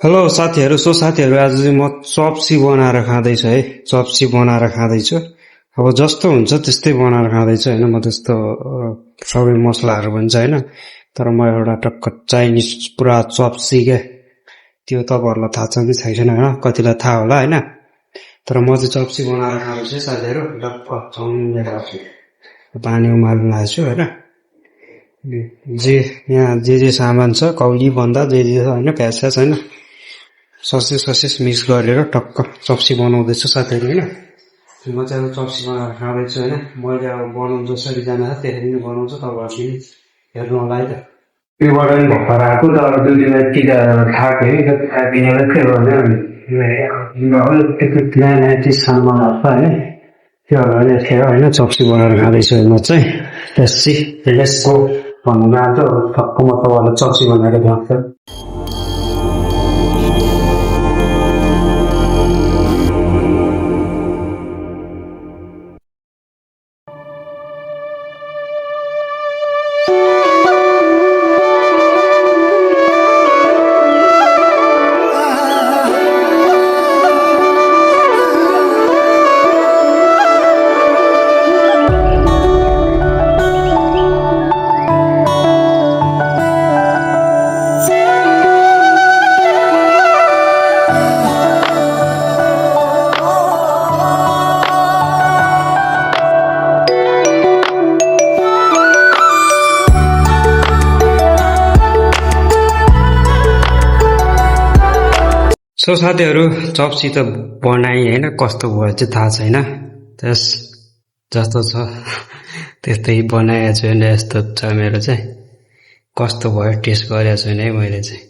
Hello साथीहरू आज चाहिँ म चप्सी बनाएर खाँदैछु है। चप्सी बनाएर खाँदैछु। अब जस्तो हुन्छ त्यस्तै बनाएर खाँदैछु होइन। म त्यस्तो सबै मसलाहरू पनि छैन, तर म एउटा टक्क चाइनिज पुरा चप्सी क्या, त्यो तपाईँहरूलाई थाहा छ कि छैन होइन, कतिलाई थाहा होला होइन। तर म चाहिँ चप्सी बनाएर खाँदैछु साथीहरू। डक्क चाउमिन लिएर पानी उमाल्न लागेको छु होइन। जे यहाँ जे सामान छ कौली भन्दा जे छ होइन, प्याज स्याज होइन, ससेस मिक्स गरेर टक्क चप्सी बनाउँदैछु साथीहरू होइन। म चाहिँ अब चप्सी बनाएर खाँदैछु होइन। मैले अब बनाउनु जसरी जान्छ त्यसरी नै बनाउँछु, तपाईँहरू पनि हेर्नु होला है त। त्योबाट पनि भर्खर आएको तर दुई दिन यति थाक्यो है, कति खाइदिनेलाई के गर्ने नयाँ नयाँ चिज खानु मन लाग्छ होइन। त्यो भएर यति होइन चप्सी बनाएर खाँदैछु म चाहिँ। लेट्स गो भन्नु जान्छ टक्क म तपाईँहरूलाई चप्सी बनाएर खान्छ। सो साथीहरू चप्सी त बनाएँ होइन, कस्तो भयो चाहिँ थाहा छैन। त्यस जस्तो छ त्यस्तै बनाएको छु होइन। यस्तो छ मेरो चाहिँ। कस्तो भयो टेस्ट गरेको छैन है मैले चाहिँ।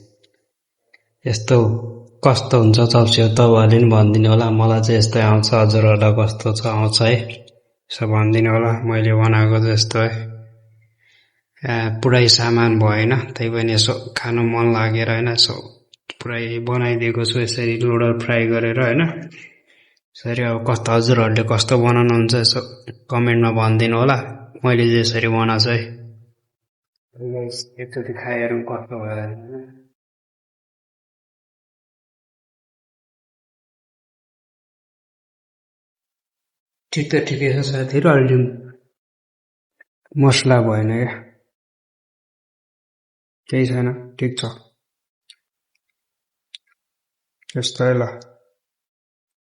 यस्तो कस्तो हुन्छ चप्सी हो तपाईँहरूले पनि भनिदिनु होला। मलाई चाहिँ यस्तै आउँछ, हजुरहरूलाई कस्तो छ आउँछ है, यसो भनिदिनु होला। मैले बनाएको चाहिँ यस्तो है। पुरै सामान भएन, त्यही पनि यसो खानु मन लागेर होइन, यसो पुरै बनाइदिएको छु यसरी नुडल फ्राई गरेर होइन। यसरी अब कस्तो हजुरहरूले कस्तो बनाउनुहुन्छ यसो कमेन्टमा भनिदिनु होला। मैले चाहिँ यसरी बनाएको छु है। एकचोटि खाएर कस्तो भयो ठिक त ठिकै छ साथीहरू, अहिले मसला भएन क्या, केही छैन, ठिक छ, यस्तै ल।